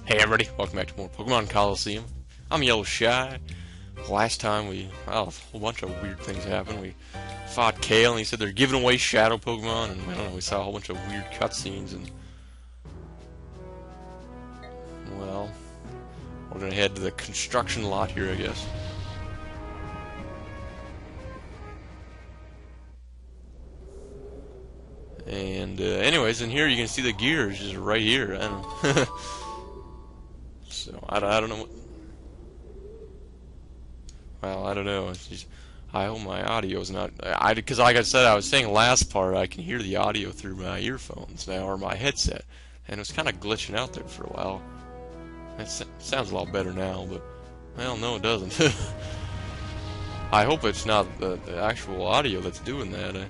Hey everybody, welcome back to more Pokemon Colosseum. I'm Yellow Shy. Last time a whole bunch of weird things happened. We fought Kale and he said they're giving away Shadow Pokemon, and I don't know, we saw a whole bunch of weird cutscenes, and well, we're gonna head to the construction lot here, I guess. And anyways, in here you can see the gears just right here. I don't know. So I don't know what. Well, I don't know. It's just, I hope my audio's not. Because like I said, I was saying last part, I can hear the audio through my earphones now or my headset, and it was kind of glitching out there for a while. It sounds a lot better now, but well, no, it doesn't. I hope it's not the actual audio that's doing that.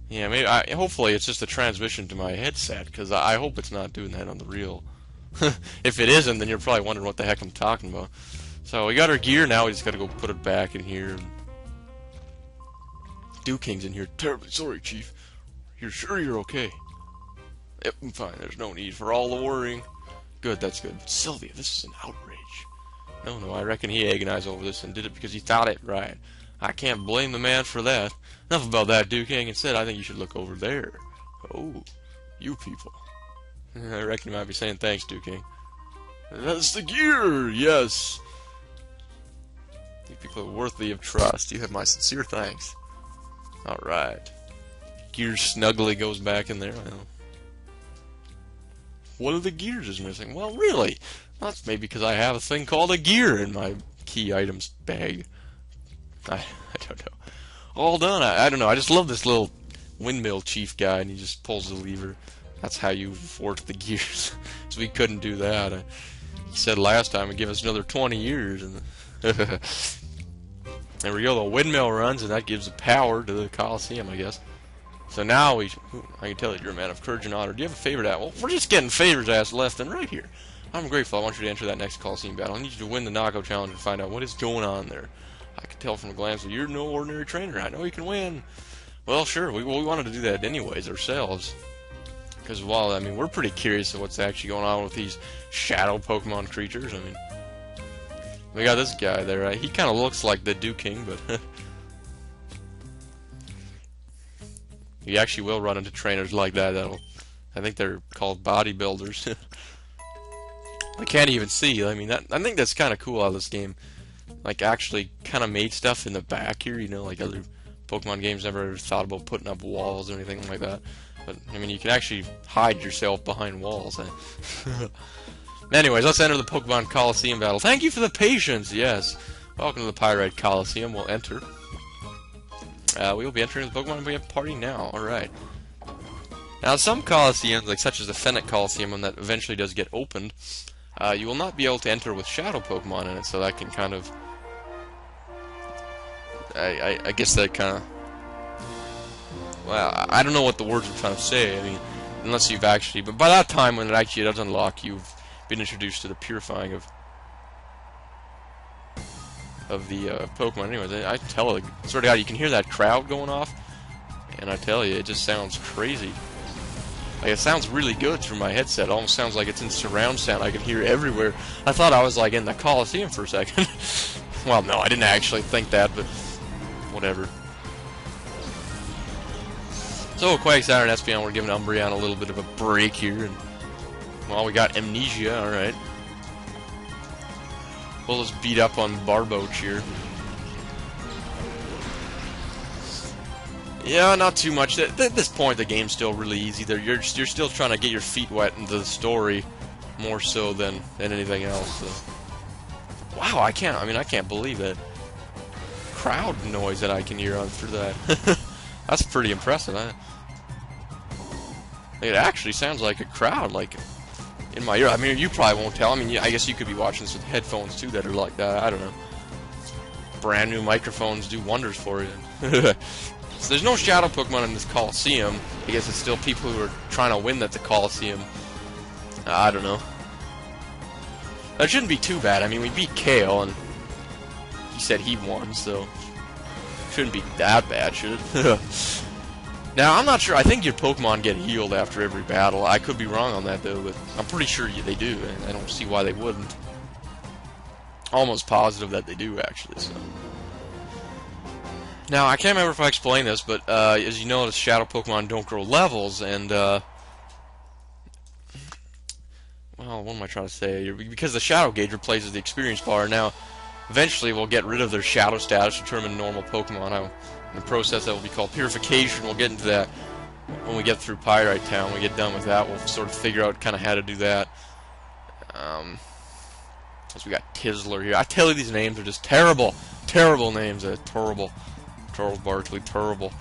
Yeah, maybe. Hopefully, it's just a transmission to my headset, because I hope it's not doing that on the real. If it isn't, then you're probably wondering what the heck I'm talking about. So we got our gear now. We just got to go put it back in here. King's in here. Terribly sorry, Chief. You're sure you're okay? Yep, I'm fine. There's no need for all the worrying. Good, that's good. But Sylvia, this is an outrage. No, I reckon he agonized over this and did it because he thought it right. I can't blame the man for that. Enough about that, King. Instead, I think you should look over there. Oh, you people. I reckon you might be saying thanks, King. That's the gear, yes. You people are worthy of trust. You have my sincere thanks. Alright. Gear snugly goes back in there. Well, one of the gears is missing. Well, really? That's maybe because I have a thing called a gear in my key items bag. I don't know. All done. I don't know. I just love this little windmill chief guy, and he just pulls the lever. That's how you force the gears. So we couldn't do that. He said last time he'd give us another 20 years. And there we go. The windmill runs, and that gives the power to the Colosseum, I guess. So now I can tell that you're a man of courage and honor. Do you have a favorite at? Well, we're just getting favors asked left and right here. I'm grateful. I want you to enter that next Colosseum battle. I need you to win the knockout challenge and find out what is going on there. I can tell from a glance that you're no ordinary trainer. I know you can win. Well, sure. We wanted to do that anyways ourselves. Because, well, I mean, we're pretty curious of what's actually going on with these shadow Pokemon creatures. I mean, we got this guy there. He kind of looks like the King, but you actually will run into trainers like that. I think they're called bodybuilders. I can't even see. I mean, I think that's kind of cool how this game, like, actually kind of made stuff in the back here, you know, like other Pokemon games never thought about putting up walls or anything like that. But, I mean, you can actually hide yourself behind walls. Anyways, let's enter the Pokemon Colosseum battle. Thank you for the patience, yes. Welcome to the Pyrite Colosseum. We'll enter. We will be entering the Pokemon party now. Alright. Now, some Colosseums, like such as the Fennec Colosseum, when that eventually does get opened, you will not be able to enter with Shadow Pokemon in it, so that can kind of... I guess that kind of... Well, I don't know what the words are trying to say. I mean, unless you've actually... But by that time, when it actually does unlock, you've been introduced to the purifying of the Pokemon. Anyways, I tell you, sort of how you can hear that crowd going off, and I tell you, it just sounds crazy. Like, it sounds really good through my headset. It almost sounds like it's in surround sound. I can hear it everywhere. I thought I was, like, in the Colosseum for a second. Well, no, I didn't actually think that, but whatever. So, Quake, Saturn, Espeon, we're giving Umbreon a little bit of a break here. And, well, we got Amnesia, alright. We'll just beat up on Barboach here. Yeah, not too much. At this point, the game's still really easy. You're still trying to get your feet wet into the story, more so than anything else. So. Wow, I can't believe that crowd noise that I can hear on through that. That's pretty impressive. It actually sounds like a crowd, like in my ear. I mean, you probably won't tell. I mean, I guess you could be watching this with headphones too that are like that. I don't know. Brand new microphones do wonders for you. So there's no Shadow Pokemon in this Colosseum. I guess it's still people who are trying to win at the Colosseum. I don't know. That shouldn't be too bad. I mean, we beat Kale, and he said he won, so Shouldn't be that bad, should it? Now, I'm not sure. I think your Pokemon get healed after every battle. I could be wrong on that, though, but I'm pretty sure they do, and I don't see why they wouldn't. Almost positive that they do, actually, so. Now, I can't remember if I explained this, but as you know, the Shadow Pokemon don't grow levels, and, well, what am I trying to say? Because the Shadow Gauge replaces the Experience Bar, now, eventually we'll get rid of their Shadow status, determine normal Pokemon. In the process that will be called Purification. We'll get into that when we get through Pyrite Town. When we get done with that, we'll sort of figure out kind of how to do that. So we got Tizzler here. I tell you, these names are just terrible. Terrible names. Terrible. Charles Barkley. Terrible.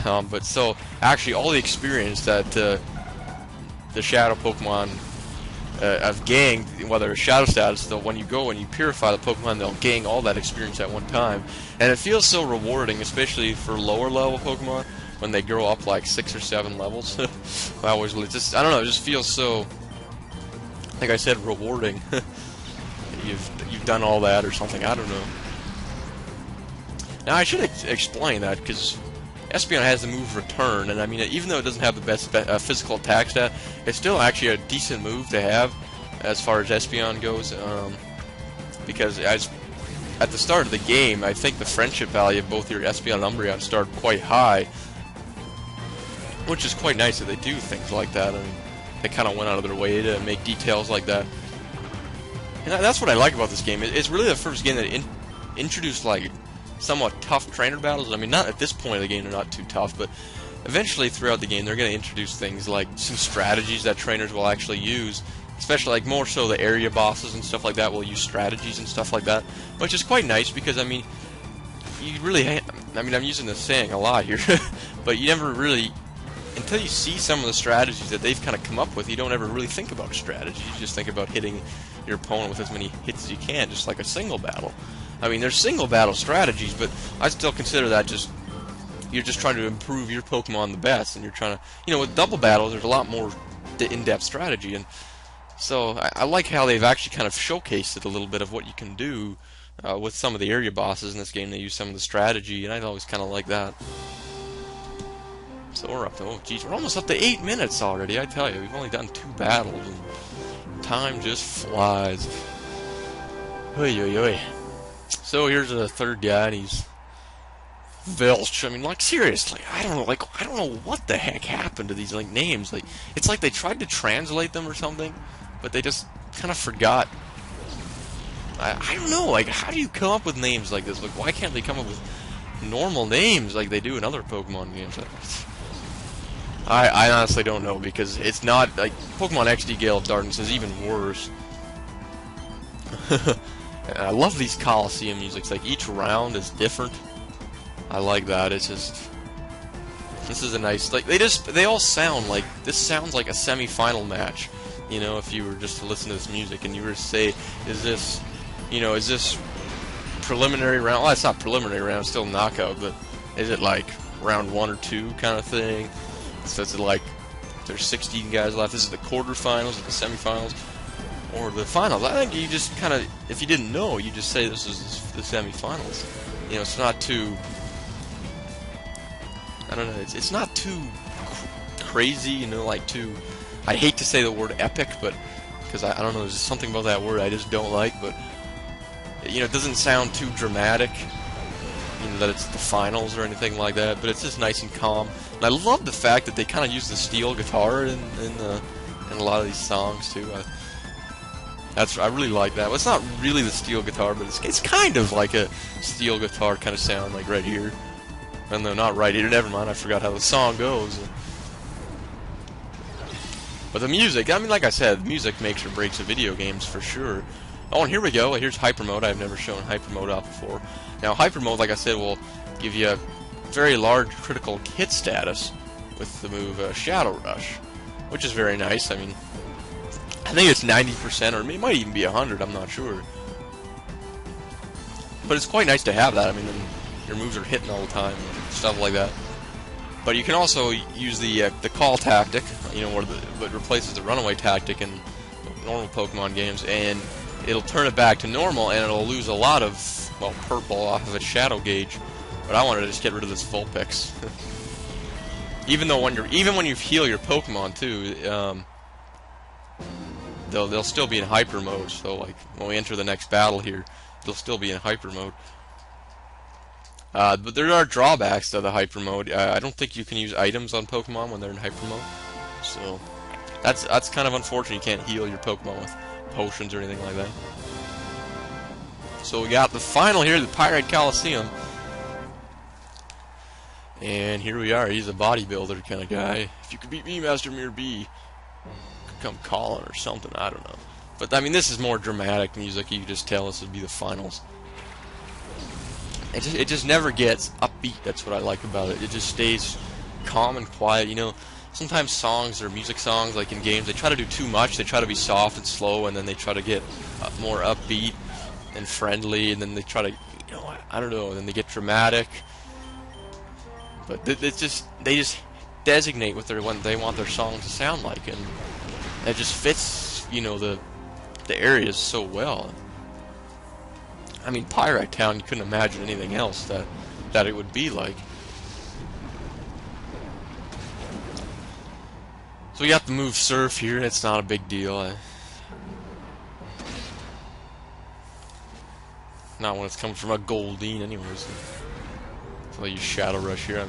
But so, actually, all the experience that the Shadow Pokemon have gained, whether it's Shadow status, though, when you go and you purify the Pokemon, they'll gain all that experience at one time. And it feels so rewarding, especially for lower level Pokemon, when they grow up like 6 or 7 levels. I don't know, it just feels so, like I said, rewarding. You've done all that or something, I don't know. Now, I should explain that, because Espeon has the move Return, and I mean, even though it doesn't have the best physical attack stat, it's still actually a decent move to have as far as Espeon goes, because at the start of the game, I think the friendship value of both your Espeon and Umbreon start quite high, which is quite nice that they do things like that. I mean, they kind of went out of their way to make details like that. And that's what I like about this game. It's really the first game that introduced, like, somewhat tough trainer battles. I mean, not at this point of the game, they're not too tough, but eventually throughout the game, they're going to introduce things like some strategies that trainers will actually use. Especially, like, more so the area bosses and stuff like that will use strategies and stuff like that, which is quite nice because, I mean, you really, I mean, I'm using this saying a lot here, but you never really, until you see some of the strategies that they've kind of come up with, you don't ever really think about a strategy. You just think about hitting your opponent with as many hits as you can, just like a single battle. I mean, there's single battle strategies, but I still consider that just, you're just trying to improve your Pokemon the best, and you're trying to, you know, with double battles, there's a lot more in-depth strategy, and so I like how they've actually kind of showcased it a little bit of what you can do with some of the area bosses in this game. They use some of the strategy, and I always kind of like that. So we're up to, oh geez, we're almost up to 8 minutes already, I tell you. We've only done 2 battles, and time just flies. Oy, oy, oy. So here's a third guy, and he's Vilch. I mean, like, seriously, I don't know what the heck happened to these, like, names. Like, it's like they tried to translate them or something, but they just kind of forgot. I don't know, like, how do you come up with names like this? Like, why can't they come up with normal names like they do in other Pokemon games? I honestly don't know, because it's not, like, Pokemon XD Gale of Darkness is even worse. I love these Colosseum musics, like, each round is different. I like that. It's just, this is a nice, like, they all sound like, this sounds like a semi-final match, you know, if you were just to listen to this music and you were to say, is this, you know, is this preliminary round? Well, it's not preliminary round, it's still knockout, but is it like round 1 or 2 kind of thing? So is it like, there's 16 guys left, this is the quarterfinals or the semifinals, or the finals? I think you just kind of, if you didn't know, you just say this is the semifinals. You know, it's not too, I don't know, it's not too crazy, you know, like too, I hate to say the word epic, but, because I don't know, there's something about that word I just don't like, but, you know, it doesn't sound too dramatic, you know, that it's the finals or anything like that, but it's just nice and calm. And I love the fact that they kind of use the steel guitar in a lot of these songs, too. I really like that. Well, it's not really the steel guitar, but it's kind of like a steel guitar kind of sound, like right here. And no, not right here, never mind, I forgot how the song goes. But the music, I mean, like I said, music makes or breaks the video games for sure. Oh, and here we go, here's Hyper Mode. I've never shown Hyper Mode out before. Now, Hyper Mode, like I said, will give you a very large critical hit status with the move Shadow Rush, which is very nice. I mean, I think it's 90%, or it might even be 100, I'm not sure. But it's quite nice to have that. I mean, your moves are hitting all the time, and stuff like that. But you can also use the call tactic, you know, what replaces the runaway tactic in normal Pokemon games, and it'll turn it back to normal, and it'll lose a lot of well, purple off of its shadow gauge. But I wanted to just get rid of this Vulpix. Even when you heal your Pokemon too, they'll still be in hyper mode. So like when we enter the next battle here, they'll still be in hyper mode. But there are drawbacks to the hyper mode. I don't think you can use items on Pokemon when they're in hyper mode. So that's kind of unfortunate. You can't heal your Pokemon with potions or anything like that. So we got the final here, the Pyrite Colosseum. And here we are. He's a bodybuilder kind of guy. If you could beat me, Master Mirror B, could come calling or something. I don't know. But I mean, this is more dramatic music. You can just tell this would be the finals. It just never gets upbeat. That's what I like about it. It just stays calm and quiet. You know, sometimes songs or music songs, like in games, they try to do too much. They try to be soft and slow, and then they try to get more upbeat and friendly, and then they try to, you know, I don't know, and then they get dramatic. But they just designate what they want their songs to sound like, and it just fits, you know, the areas so well. I mean, Pyrite Town, you couldn't imagine anything else that it would be like. So we got the move Surf here. It's not a big deal. Not when it's coming from a Goldeen, anyways. So I use Shadow Rush here.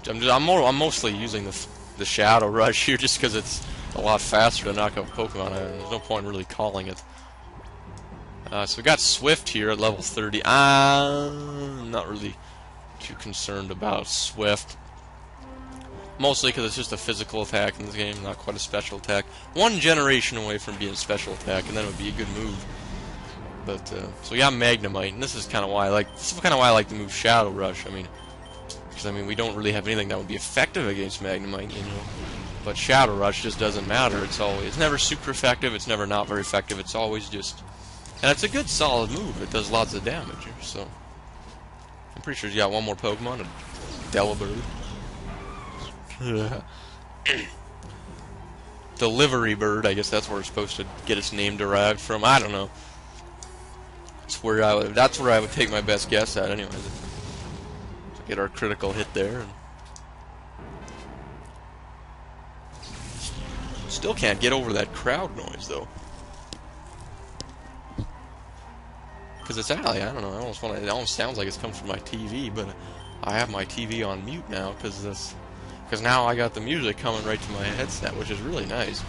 I'm mostly using the Shadow Rush here just because it's a lot faster to knock out Pokemon. There's no point really calling it. So we got Swift here at level 30. I'm not really too concerned about Swift. Mostly because it's just a physical attack in this game, not quite a special attack. One generation away from being a special attack, and then it would be a good move. But so we got Magnemite, and this is kind of why I like the move Shadow Rush. I mean, because we don't really have anything that would be effective against Magnemite, you know. But Shadow Rush just doesn't matter. It's never super effective. It's never not very effective. It's always just. And it's a good, solid move. It does lots of damage, so... I'm pretty sure he's got one more Pokemon, a Delibird. Delivery Bird, I guess that's where it's supposed to get its name derived from. I don't know. That's where I would take my best guess at, anyways. So get our critical hit there. And still can't get over that crowd noise, though. Because it's alley, I don't know. It almost sounds like it's coming from my TV, but I have my TV on mute now because now I got the music coming right to my headset, which is really nice.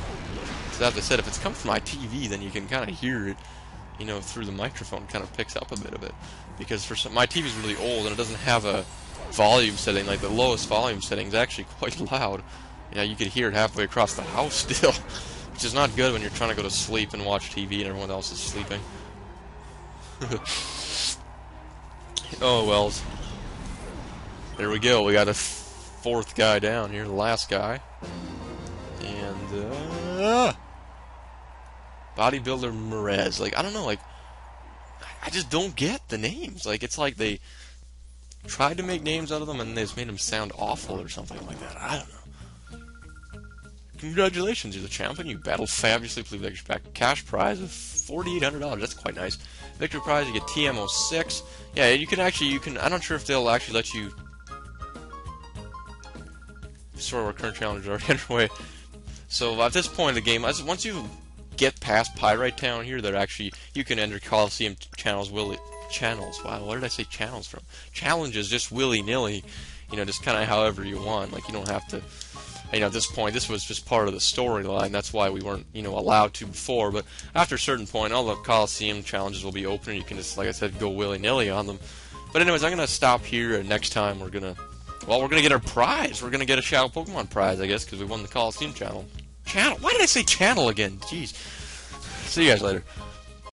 So as I said, if it's coming from my TV, then you can kind of hear it, you know, through the microphone. Kind of picks up a bit of it. Because my TV's really old and it doesn't have a volume setting. Like the lowest volume setting is actually quite loud. Yeah, you could hear it halfway across the house still, which is not good when you're trying to go to sleep and watch TV and everyone else is sleeping. Oh wells. There we go. We got a fourth guy down here, the last guy, and Bodybuilder Merez. Like, I don't know. Like, I just don't get the names. Like, it's like they tried to make names out of them and they just made them sound awful or something like that. I don't know. Congratulations, you're the champion. You battled fabulously. Please expect a cash prize of $4,800. That's quite nice. Victory prize, you get TM06. Yeah, you can. I'm not sure if they'll actually let you. Sort of our current challenge is already underway. So at this point in the game, once you get past Pyrite Town here, you can enter Colosseum channels. Wow, where did I say channels from? Challenges just willy-nilly. You know, just kind of however you want. Like, you don't have to. You know, at this point, this was just part of the storyline. That's why we weren't, you know, allowed to before. But after a certain point, all the Colosseum challenges will be open, and you can just, like I said, go willy-nilly on them. But anyways, I'm going to stop here, and next time we're going to get our prize. We're going to get a Shadow Pokemon prize, I guess, because we won the Colosseum channel. Why did I say channel again? Jeez. See you guys later.